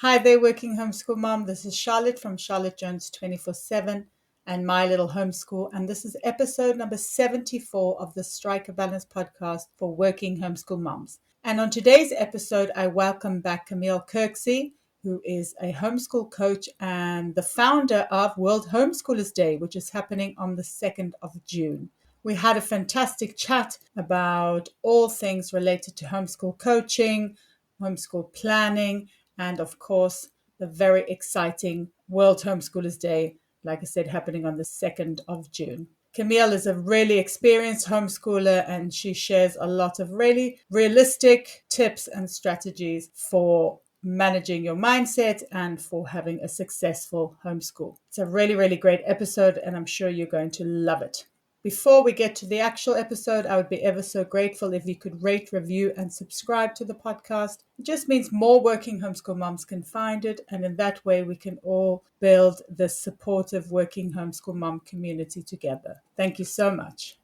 Hi there, Working Homeschool Mom. This is Charlotte from Charlotte Jones 24/7 and My Little Homeschool. And this is episode number 74 of the Strike a Balance podcast for Working Homeschool Moms. And on today's episode, I welcome back Camille Kirksey, who is a homeschool coach and the founder of World Homeschoolers Day, which is happening on the 2nd of June. We had a fantastic chat about all things related to homeschool coaching, homeschool planning, and of course, the very exciting World Homeschoolers Day, like I said, happening on the 2nd of June. Camille is a really experienced homeschooler and she shares a lot of really realistic tips and strategies for managing your mindset and for having a successful homeschool. It's a really, really great episode and I'm sure you're going to love it. Before we get to the actual episode, I would be ever so grateful if you could rate, review, and subscribe to the podcast. It just means more working homeschool moms can find it, and in that way we can all build the supportive working homeschool mom community together. Thank you so much.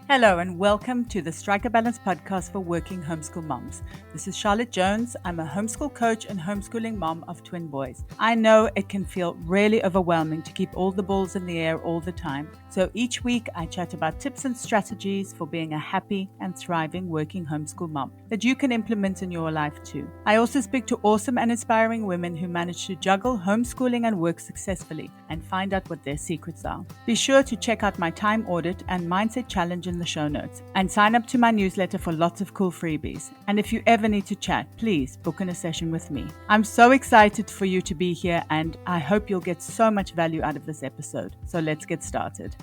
Hello and welcome to the Strike a Balance podcast for Working Homeschool Moms. This is Charlotte Jones. I'm a homeschool coach and homeschooling mom of twin boys. I know it can feel really overwhelming to keep all the balls in the air all the time. So each week I chat about tips and strategies for being a happy and thriving working homeschool mom that you can implement in your life too. I also speak to awesome and inspiring women who manage to juggle homeschooling and work successfully and find out what their secrets are. Be sure to check out my time audit and mindset challenge in the show notes and sign up to my newsletter for lots of cool freebies. And if you ever need to chat, please book in a session with me. I'm so excited for you to be here and I hope you'll get so much value out of this episode. So let's get started.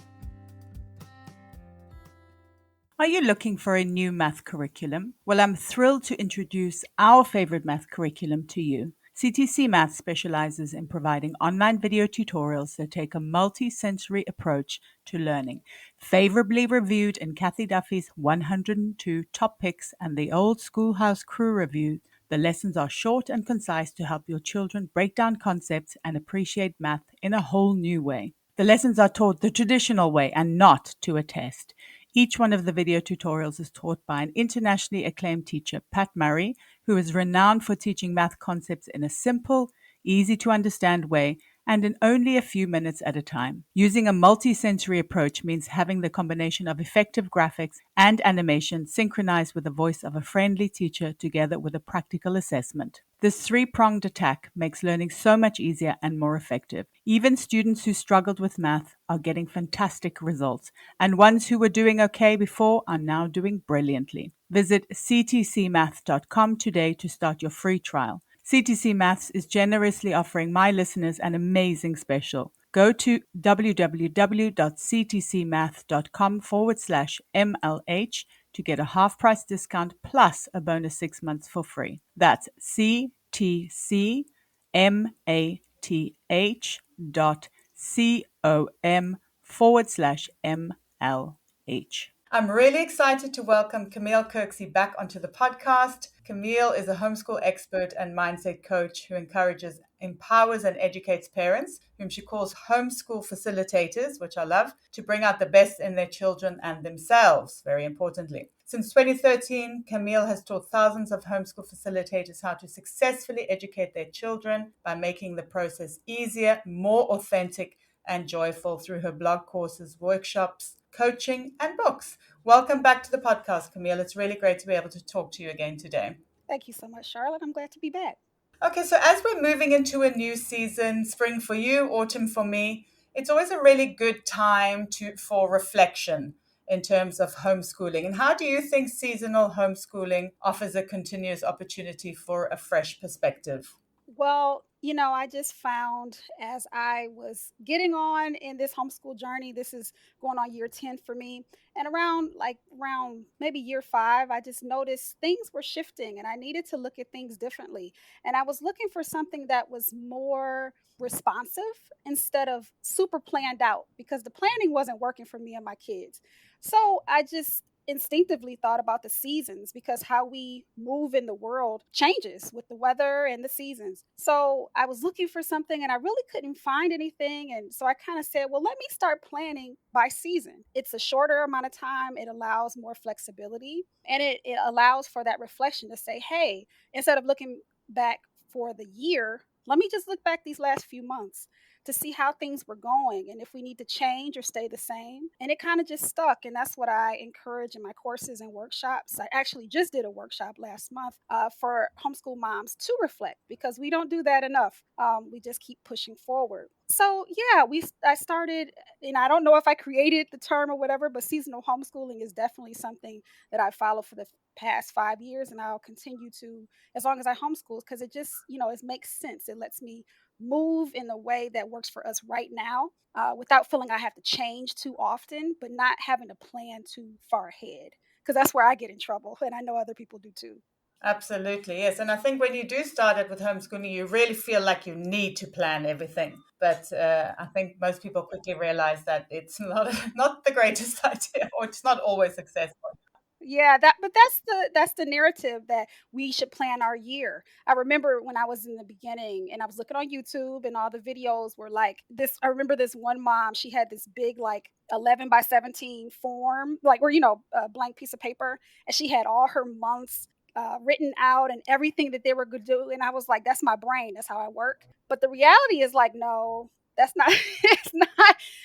Are you looking for a new math curriculum? Well, I'm thrilled to introduce our favorite math curriculum to you. CTC Math specializes in providing online video tutorials that take a multi-sensory approach to learning. Favorably reviewed in Kathy Duffy's 102 Top Picks and the Old Schoolhouse Crew review, the lessons are short and concise to help your children break down concepts and appreciate math in a whole new way. The lessons are taught the traditional way and not to a test. Each one of the video tutorials is taught by an internationally acclaimed teacher, Pat Murray, who is renowned for teaching math concepts in a simple, easy-to-understand way and in only a few minutes at a time. Using a multi-sensory approach means having the combination of effective graphics and animation synchronized with the voice of a friendly teacher together with a practical assessment. This three-pronged attack makes learning so much easier and more effective. Even students who struggled with math are getting fantastic results, and ones who were doing okay before are now doing brilliantly. Visit ctcmath.com today to start your free trial. CTC Maths is generously offering my listeners an amazing special. Go to www.ctcmath.com/MLH to get a half-price discount plus a bonus 6 months for free. That's ctcmath.com/MLH. I'm really excited to welcome Camille Kirksey back onto the podcast. Camille is a homeschool expert and mindset coach who encourages, empowers, and educates parents, whom she calls homeschool facilitators, which I love, to bring out the best in their children and themselves, very importantly. Since 2013, Camille has taught thousands of homeschool facilitators how to successfully educate their children by making the process easier, more authentic, and joyful through her blog courses, workshops, coaching, and books. Welcome back to the podcast, Camille. It's really great to be able to talk to you again today. Thank you so much, Charlotte. I'm glad to be back. Okay, so as we're moving into a new season, spring for you, autumn for me, it's always a really good time for reflection in terms of homeschooling. And how do you think seasonal homeschooling offers a continuous opportunity for a fresh perspective? Well, I just found as I was getting on in this homeschool journey, this is going on year 10 for me. And around maybe year 5, I just noticed things were shifting and I needed to look at things differently. And I was looking for something that was more responsive instead of super planned out because the planning wasn't working for me and my kids. So I just instinctively thought about the seasons because how we move in the world changes with the weather and the seasons. So I was looking for something and I really couldn't find anything. And so I kind of said, well, let me start planning by season. It's a shorter amount of time, it allows more flexibility, and it allows for that reflection to say, hey, instead of looking back for the year, let me just look back these last few months to see how things were going and if we need to change or stay the same. And it kind of just stuck. And that's what I encourage in my courses and workshops. I actually just did a workshop last month for homeschool moms to reflect because we don't do that enough. We just keep pushing forward. So yeah, I started, and I don't know if I created the term or whatever, but seasonal homeschooling is definitely something that I follow for the past 5 years, and I'll continue to as long as I homeschool because it just it makes sense. It lets me move in the way that works for us right now without feeling I have to change too often, but not having to plan too far ahead because that's where I get in trouble, and I know other people do too. Absolutely, yes. And I think when you do start it with homeschooling, you really feel like you need to plan everything. But I think most people quickly realize that it's not not the greatest idea, or it's not always successful. Yeah, that's the narrative that we should plan our year. I remember when I was in the beginning and I was looking on YouTube and all the videos were like this. I remember this one mom, she had this big like 11 by 17 form, like or a blank piece of paper, and she had all her months written out and everything that they were going to do. And I was like, that's my brain. That's how I work. But the reality is like, no, that's not. It's not.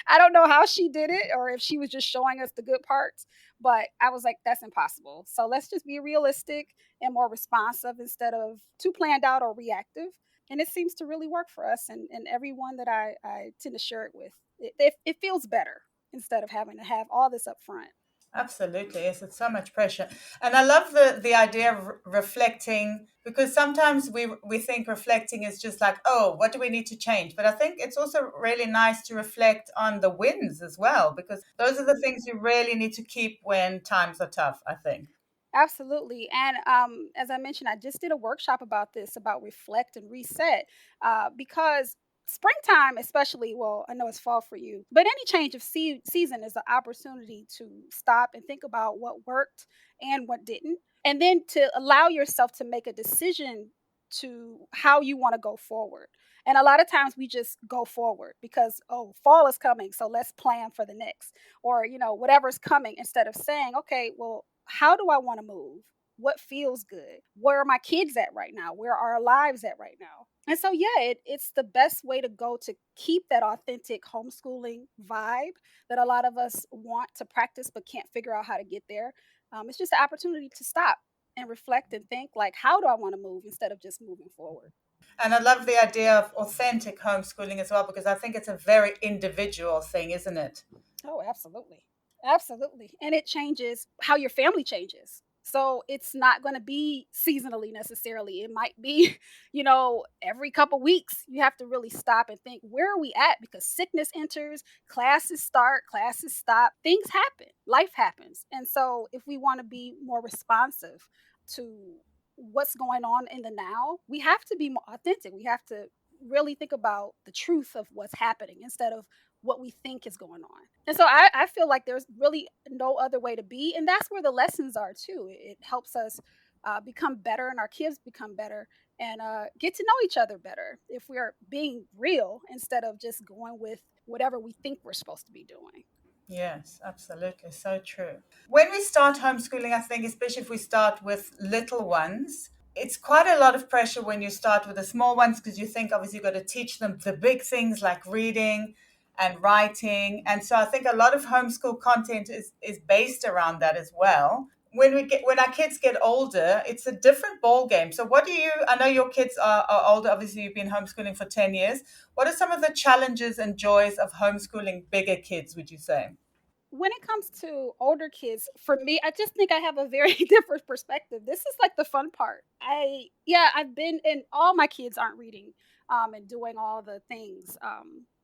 I don't know how she did it, or if she was just showing us the good parts, but I was like, that's impossible. So let's just be realistic and more responsive instead of too planned out or reactive. And it seems to really work for us and everyone that I tend to share it with. It feels better instead of having to have all this up front. Absolutely, yes, it's so much pressure, and I love the idea of reflecting because sometimes we think reflecting is just like, oh, what do we need to change? But I think it's also really nice to reflect on the wins as well because those are the things you really need to keep when times are tough, I think. Absolutely. And as I mentioned, I just did a workshop about this, about reflect and reset, because springtime, especially, well, I know it's fall for you, but any change of season is an opportunity to stop and think about what worked and what didn't. And then to allow yourself to make a decision to how you want to go forward. And a lot of times we just go forward because, oh, fall is coming. So let's plan for the next or whatever's coming instead of saying, okay, well, how do I want to move? What feels good? Where are my kids at right now? Where are our lives at right now? And so yeah, it's the best way to go to keep that authentic homeschooling vibe that a lot of us want to practice but can't figure out how to get there. It's just an opportunity to stop and reflect and think like, how do I want to move instead of just moving forward. And I love the idea of authentic homeschooling as well because I think it's a very individual thing, isn't it? Oh, absolutely. Absolutely. And it changes how your family changes. So it's not going to be seasonally necessarily. It might be, every couple weeks you have to really stop and think, where are we at? Because sickness enters, classes start, classes stop, things happen, life happens. And so if we want to be more responsive to what's going on in the now, we have to be more authentic. We have to really think about the truth of what's happening instead of what we think is going on. And so I feel like there's really no other way to be. And that's where the lessons are too. It helps us become better and our kids become better and get to know each other better if we're being real instead of just going with whatever we think we're supposed to be doing. Yes, absolutely. So true. When we start homeschooling, I think, especially if we start with little ones, it's quite a lot of pressure when you start with the small ones because you think obviously you've got to teach them the big things like reading and writing. And so I think a lot of homeschool content is based around that as well. When our kids get older, it's a different ball game. So what do you I know your kids are older, obviously you've been homeschooling for 10 years. What are some of the challenges and joys of homeschooling bigger kids, would you say? When it comes to older kids, for me, I just think I have a very different perspective. This is like the fun part. I've been and all my kids aren't reading and doing all the things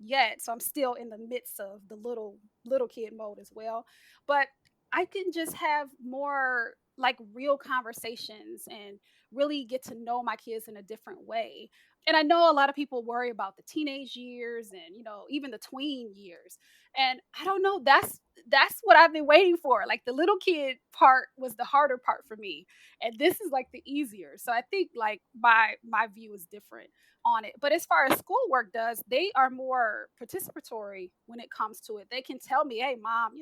yet. So I'm still in the midst of the little kid mode as well. But I can just have more like real conversations and really get to know my kids in a different way. And I know a lot of people worry about the teenage years and even the tween years. And I don't know, that's what I've been waiting for. Like the little kid part was the harder part for me, and this is like the easier. So I think like my view is different on it. But as far as schoolwork does, they are more participatory when it comes to it. They can tell me, "Hey, mom,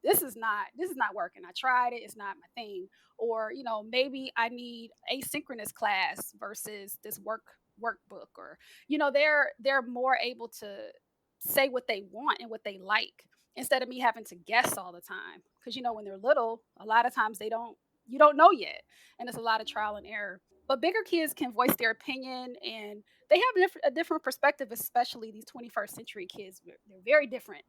this is not working. I tried it. It's not my thing." Or maybe I need asynchronous class versus this workbook, or they're more able to say what they want and what they like, instead of me having to guess all the time, because when they're little, a lot of times you don't know yet, and it's a lot of trial and error. But bigger kids can voice their opinion, and they have a different perspective, especially these 21st century kids. They're very different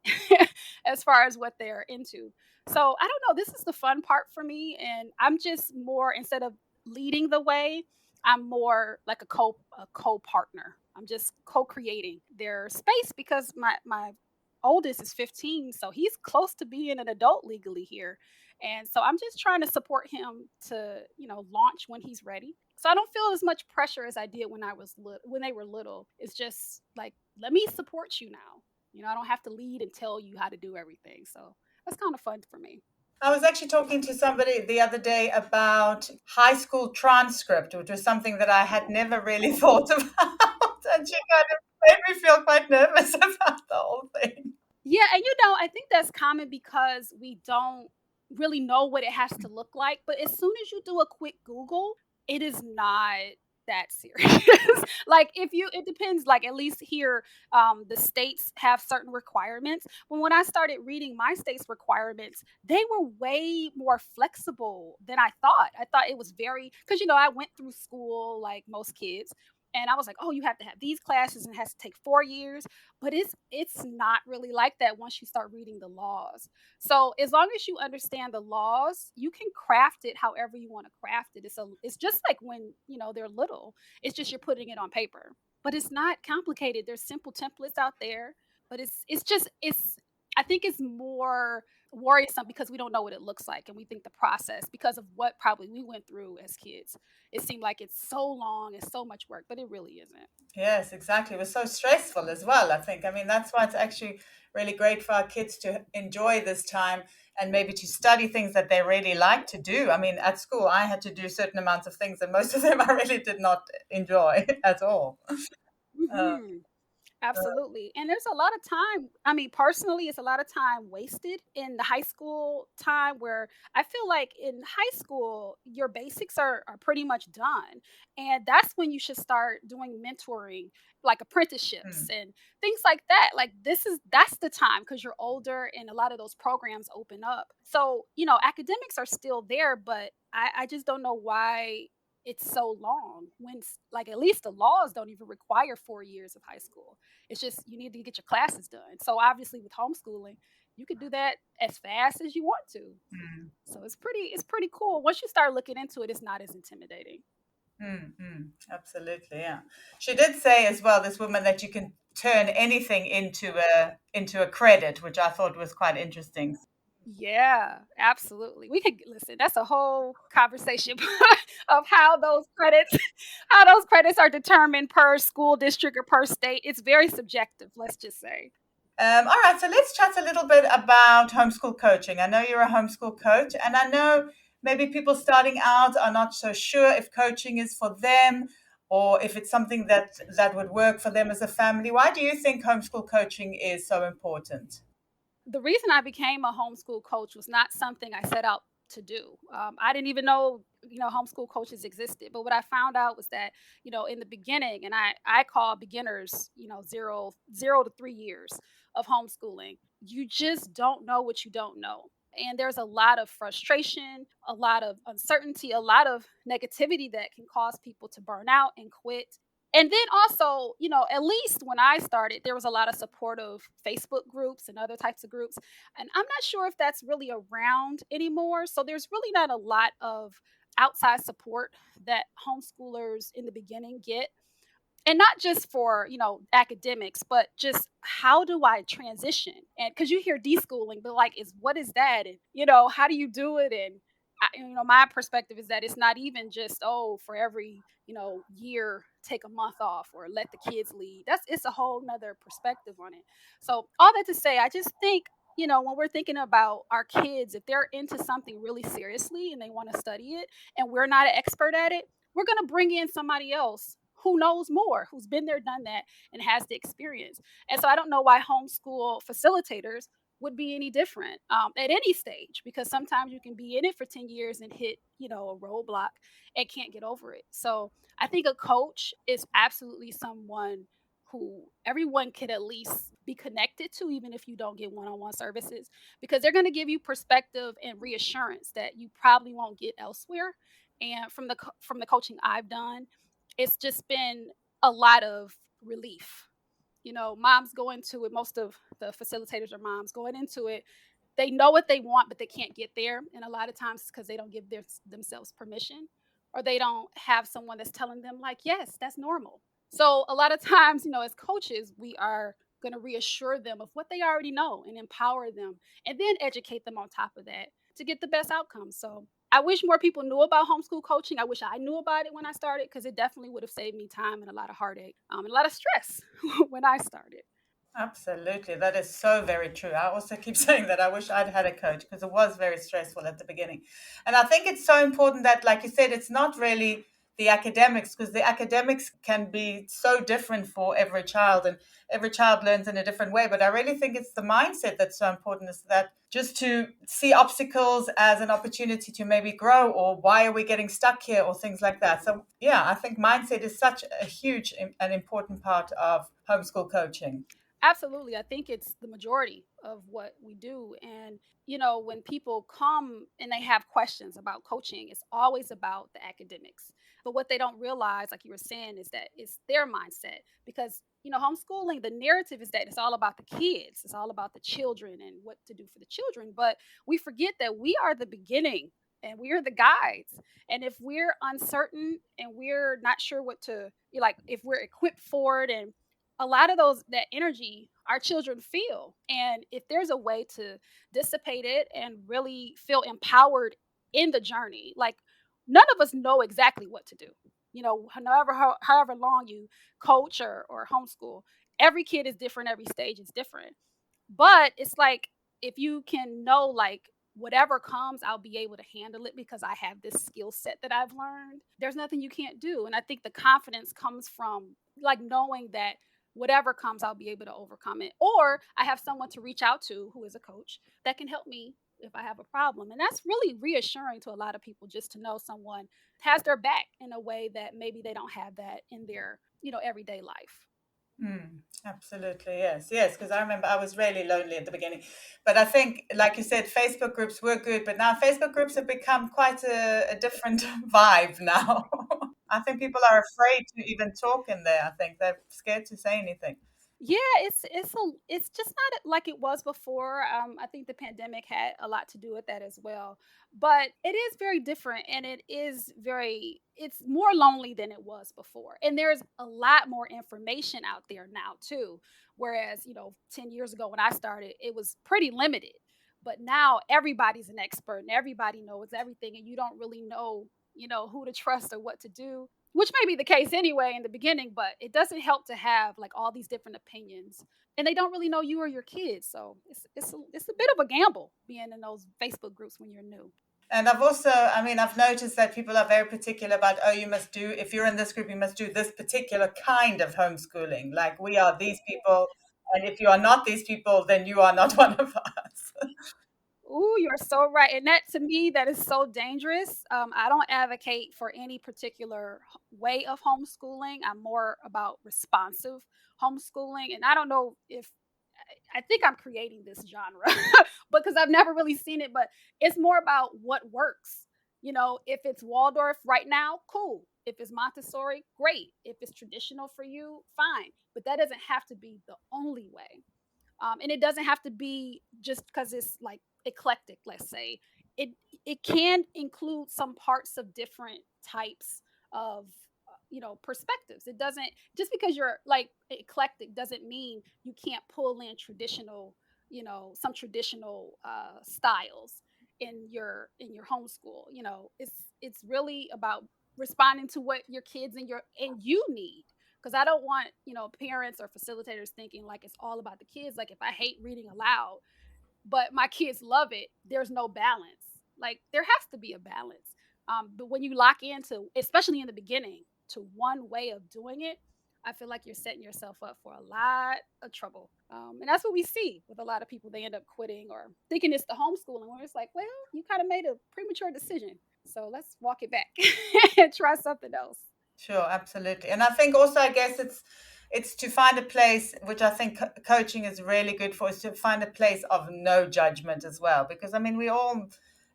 as far as what they're into. So I don't know. This is the fun part for me, and I'm just more, instead of leading the way, I'm more like a co partner. I'm just co-creating their space, because my oldest is 15, so he's close to being an adult legally here. And so I'm just trying to support him to, launch when he's ready. So I don't feel as much pressure as I did when when they were little. It's just like, let me support you now. I don't have to lead and tell you how to do everything. So that's kind of fun for me. I was actually talking to somebody the other day about high school transcript, which was something that I had never really thought about. And she kind of made me feel quite nervous about the whole thing. Yeah, and I think that's common because we don't really know what it has to look like. But as soon as you do a quick Google, it is not that serious. Like, it depends. Like, at least here, the states have certain requirements. But when I started reading my state's requirements, they were way more flexible than I thought. I thought it was very, because I went through school like most kids. And I was like, oh, you have to have these classes and it has to take 4 years, but it's not really like that once you start reading the laws. So as long as you understand the laws, you can craft it however you want to craft it. It's just like when they're little. It's just you're putting it on paper, but it's not complicated. There's simple templates out there, but it's I think it's more worrisome because we don't know what it looks like, and we think the process, because of what probably we went through as kids, it seemed like it's so long and so much work, but it really isn't. Yes, exactly. It was so stressful as well, I think. I mean, that's why it's actually really great for our kids to enjoy this time and maybe to study things that they really like to do. I mean, at school, I had to do certain amounts of things, and most of them I really did not enjoy at all. Uh, Hmm. Absolutely. And there's a lot of time. I mean, personally, it's a lot of time wasted in the high school time, where I feel like in high school, your basics are pretty much done. And that's when you should start doing mentoring, like apprenticeships mm, and things like that. Like, that's the time, because you're older and a lot of those programs open up. So, academics are still there, but I just don't know why it's so long when, like, at least the laws don't even require 4 years of high school. It's just you need to get your classes done. So obviously with homeschooling, you could do that as fast as you want to. mm, So it's pretty cool. Once you start looking into it, it's not as intimidating. absolutely, yeah. She did say as well, this woman, that you can turn anything into a credit, which I thought was quite interesting. Yeah, absolutely. We could listen. That's a whole conversation of how those credits are determined per school district or per state. It's very subjective, let's just say. All right, so let's chat a little bit about homeschool coaching. I know you're a homeschool coach, and I know maybe people starting out are not so sure if coaching is for them or if it's something that would work for them as a family. Why do you think homeschool coaching is so important? The reason I became a homeschool coach was not something I set out to do. I didn't even know, homeschool coaches existed. But what I found out was that, in the beginning, and I call beginners, zero to 3 years of homeschooling, you just don't know what you don't know. And there's a lot of frustration, a lot of uncertainty, a lot of negativity that can cause people to burn out and quit. And then also, at least when I started, there was a lot of supportive Facebook groups and other types of groups. And I'm not sure if that's really around anymore. So there's really not a lot of outside support that homeschoolers in the beginning get. And not just for, academics, but just how do I transition? And because you hear deschooling, but like, what is that? And, how do you do it? And my perspective is that it's not even just, oh, for every, year, take a month off or let the kids lead. It's a whole nother perspective on it. So all that to say, I just think, when we're thinking about our kids, if they're into something really seriously and they want to study it and we're not an expert at it, we're going to bring in somebody else who knows more, who's been there, done that, and has the experience. And so I don't know why homeschool facilitators would be any different at any stage, because sometimes you can be in it for 10 years and hit, a roadblock and can't get over it. So I think a coach is absolutely someone who everyone could at least be connected to, even if you don't get one-on-one services, because they're going to give you perspective and reassurance that you probably won't get elsewhere. And from the coaching I've done, it's just been a lot of relief. Moms go into it, most of the facilitators are moms going into it. They know what they want, but they can't get there. And a lot of times it's because they don't give themselves permission, or they don't have someone that's telling them, like, yes, that's normal. So a lot of times, as coaches, we are going to reassure them of what they already know and empower them, and then educate them on top of that to get the best outcome. So I wish more people knew about homeschool coaching. I wish I knew about it when I started, because it definitely would have saved me time and a lot of heartache, and a lot of stress when I started. Absolutely. That is so very true. I also keep saying that I wish I'd had a coach because it was very stressful at the beginning. And I think it's so important that, like you said, it's not really the academics, because the academics can be so different for every child, and every child learns in a different way. But I really think it's the mindset that's so important, is that just to see obstacles as an opportunity to maybe grow, or why are we getting stuck here, or things like that. So, yeah, I think mindset is such a huge and important part of homeschool coaching. Absolutely. I think it's the majority of what we do. And, when people come and they have questions about coaching, it's always about the academics. But what they don't realize, like you were saying, is that it's their mindset. Because, homeschooling, the narrative is that it's all about the kids, it's all about the children and what to do for the children. But we forget that we are the beginning and we are the guides. And if we're uncertain and we're not sure what to, like, if we're equipped for it, and a lot of that energy our children feel, and if there's a way to dissipate it and really feel empowered in the journey, like, none of us know exactly what to do, however long you coach or homeschool. Every kid is different, every stage is different, but it's like, if you can know, like, whatever comes, I'll be able to handle it because I have this skill set that I've learned. There's nothing you can't do. And I think the confidence comes from, like, knowing that whatever comes, I'll be able to overcome it. Or I have someone to reach out to who is a coach that can help me if I have a problem. And that's really reassuring to a lot of people, just to know someone has their back in a way that maybe they don't have that in their, everyday life. Absolutely, yes, yes. Because I remember I was really lonely at the beginning, but I think, like you said, Facebook groups were good, but now Facebook groups have become quite a different vibe now. I think people are afraid to even talk in there. I think they're scared to say anything. Yeah, it's just not like it was before. I think the pandemic had a lot to do with that as well. But it is very different, and it's more lonely than it was before. And there's a lot more information out there now too. Whereas, 10 years ago when I started, it was pretty limited. But now everybody's an expert and everybody knows everything, and you don't really know, who to trust or what to do, which may be the case anyway in the beginning, but it doesn't help to have, like, all these different opinions, and they don't really know you or your kids. So it's a bit of a gamble being in those Facebook groups when you're new. And I've also, I mean, I've noticed that people are very particular about, oh, you must do, if you're in this group, you must do this particular kind of homeschooling. Like, we are these people. And if you are not these people, then you are not one of us. Ooh, you're so right. And that, to me, that is so dangerous. I don't advocate for any particular way of homeschooling. I'm more about responsive homeschooling. And I don't know if I think I'm creating this genre because I've never really seen it, but it's more about what works. If it's Waldorf right now, cool. If it's Montessori, great. If it's traditional for you, fine. But that doesn't have to be the only way. And it doesn't have to be just because it's like eclectic. Let's say it it can include some parts of different types of perspectives. It doesn't, just because you're like eclectic doesn't mean you can't pull in traditional, some traditional styles in your homeschool. It's really about responding to what your kids and you need, because I don't want, parents or facilitators thinking like it's all about the kids. Like, if I hate reading aloud, but my kids love it, there's no balance. Like, there has to be a balance. But when you lock into, especially in the beginning, to one way of doing it, I feel like you're setting yourself up for a lot of trouble. And that's what we see with a lot of people. They end up quitting or thinking it's the homeschooling, where it's like, well, you kind of made a premature decision. So let's walk it back and try something else. Sure, absolutely. And I think also, I guess it's to find a place, which I think coaching is really good for, is to find a place of no judgment as well. Because I mean, we all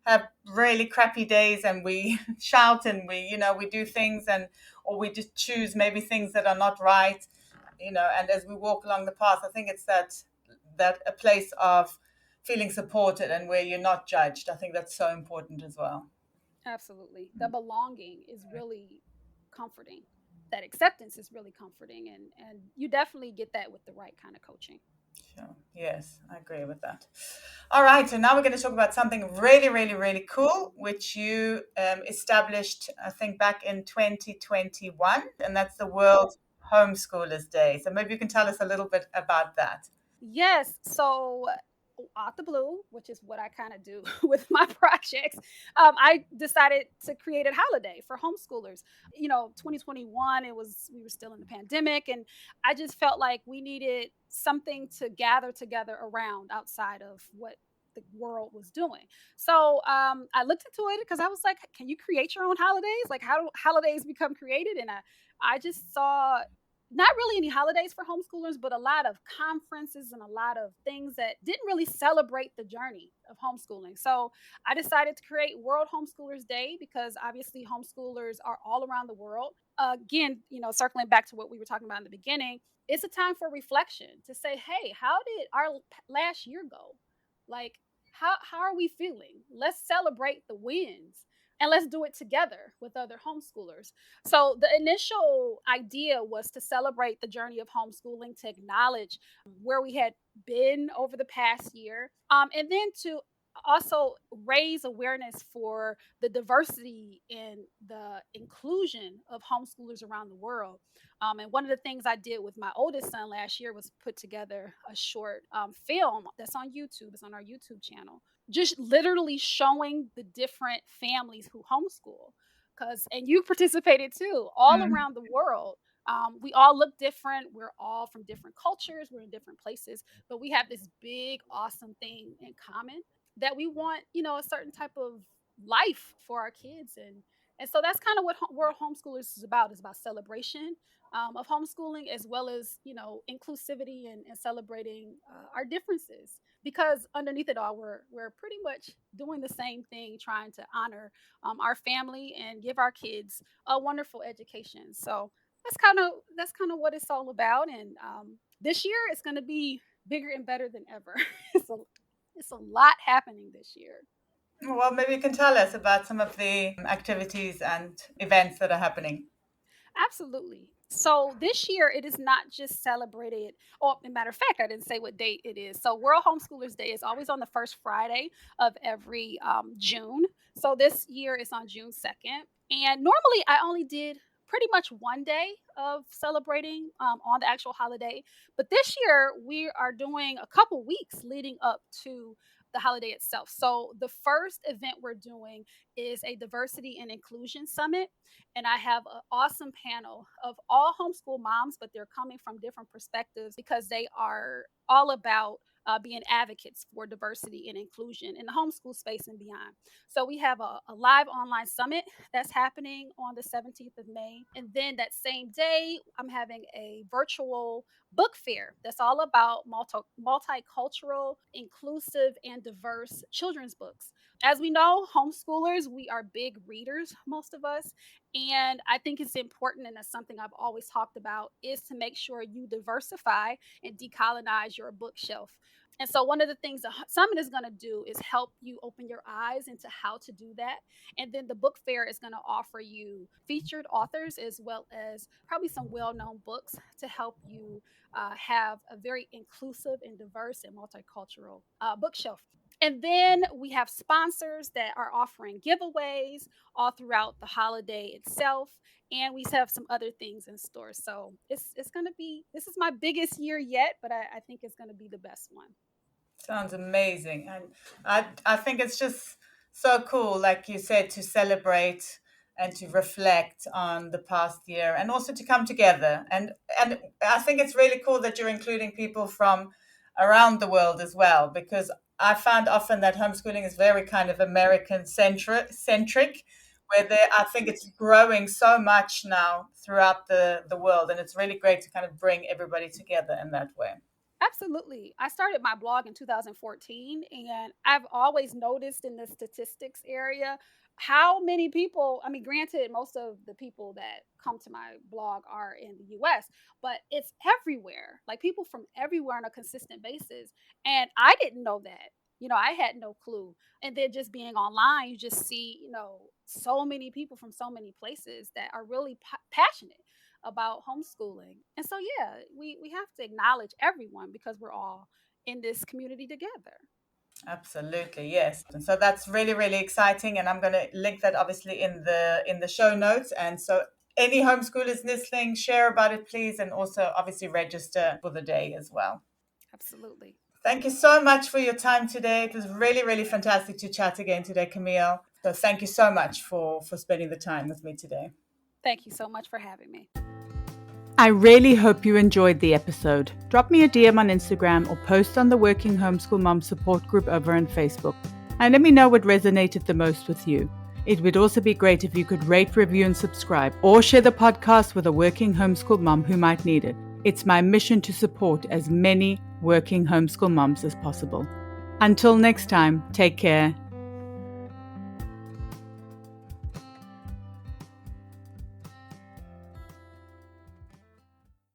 have really crappy days, and we shout, and we do things, and or we just choose maybe things that are not right, and as we walk along the path, I think it's that a place of feeling supported and where you're not judged. I think that's so important as well. Absolutely. The belonging is really comforting. That acceptance is really comforting, and you definitely get that with the right kind of coaching. Sure. Yes, I agree with that. All right, so now we're going to talk about something really, really, really cool, which you established, I think, back in 2021, and that's the World Homeschoolers Day. So maybe you can tell us a little bit about that. Yes. So out the blue, which is what I kind of do with my projects, I decided to create a holiday for homeschoolers. 2021, we were still in the pandemic, and I just felt like we needed something to gather together around outside of what the world was doing. So I looked into it because I was like, can you create your own holidays? Like, how do holidays become created? And I just saw not really any holidays for homeschoolers, but a lot of conferences and a lot of things that didn't really celebrate the journey of homeschooling. So I decided to create World Homeschoolers Day because obviously homeschoolers are all around the world. Again, circling back to what we were talking about in the beginning, it's a time for reflection to say, hey, how did our last year go? Like, how are we feeling? Let's celebrate the wins and let's do it together with other homeschoolers. So the initial idea was to celebrate the journey of homeschooling, to acknowledge where we had been over the past year, and then to also raise awareness for the diversity and the inclusion of homeschoolers around the world. And one of the things I did with my oldest son last year was put together a short film that's on YouTube. It's on our YouTube channel, just literally showing the different families who homeschool. And you participated too, all Mm. around the world. We all look different. We're all from different cultures. We're in different places, but we have this big, awesome thing in common that we want, a certain type of life for our kids. And so that's kind of what World Homeschoolers is about. Is about celebration of homeschooling, as well as inclusivity and celebrating our differences. Because underneath it all, we're pretty much doing the same thing, trying to honor our family and give our kids a wonderful education. So that's kind of what it's all about. And this year it's going to be bigger and better than ever. So it's a lot happening this year. Well, maybe you can tell us about some of the activities and events that are happening. Absolutely. So this year it is not just celebrated. Oh, as a matter of fact, I didn't say what date it is. So World Homeschoolers Day is always on the first Friday of every June. So this year it's on June 2nd. And normally I only did pretty much one day of celebrating on the actual holiday. But this year we are doing a couple weeks leading up to the holiday itself. So the first event we're doing is a diversity and inclusion summit, and I have an awesome panel of all homeschool moms, but they're coming from different perspectives because they are all about being advocates for diversity and inclusion in the homeschool space and beyond. So we have a live online summit that's happening on the 17th of May. And then that same day, I'm having a virtual book fair that's all about multicultural, inclusive, and diverse children's books. As we know, homeschoolers, we are big readers, most of us. And I think it's important, and that's something I've always talked about, is to make sure you diversify and decolonize your bookshelf. And so, one of the things the summit is going to do is help you open your eyes into how to do that. And then the book fair is going to offer you featured authors as well as probably some well known books to help you have a very inclusive and diverse and multicultural bookshelf. And then we have sponsors that are offering giveaways all throughout the holiday itself. And we have some other things in store. So it's going to be, this is my biggest year yet, but I think it's going to be the best one. Sounds amazing. And I think it's just so cool, like you said, to celebrate and to reflect on the past year and also to come together. And I think it's really cool that you're including people from around the world as well, because I found often that homeschooling is very kind of American centric, where I think it's growing so much now throughout the world. And it's really great to kind of bring everybody together in that way. Absolutely. I started my blog in 2014, and I've always noticed in the statistics area how many people, I mean, granted, most of the people that come to my blog are in the US, but it's everywhere. Like people from everywhere on a consistent basis. And I didn't know that. I had no clue. And then just being online, you just see, so many people from so many places that are really passionate about homeschooling. And so, yeah, we have to acknowledge everyone because we're all in this community together. Absolutely, yes. And so that's really, really exciting. And I'm going to link that obviously in the show notes. And so any homeschoolers listening, share about it, please. And also obviously register for the day as well. Absolutely. Thank you so much for your time today. It was really, really fantastic to chat again today, Camille. So thank you so much for spending the time with me today. Thank you so much for having me. I really hope you enjoyed the episode. Drop me a DM on Instagram or post on the Working Homeschool Moms support group over on Facebook. And let me know what resonated the most with you. It would also be great if you could rate, review, and subscribe, or share the podcast with a working homeschool mom who might need it. It's my mission to support as many working homeschool moms as possible. Until next time, take care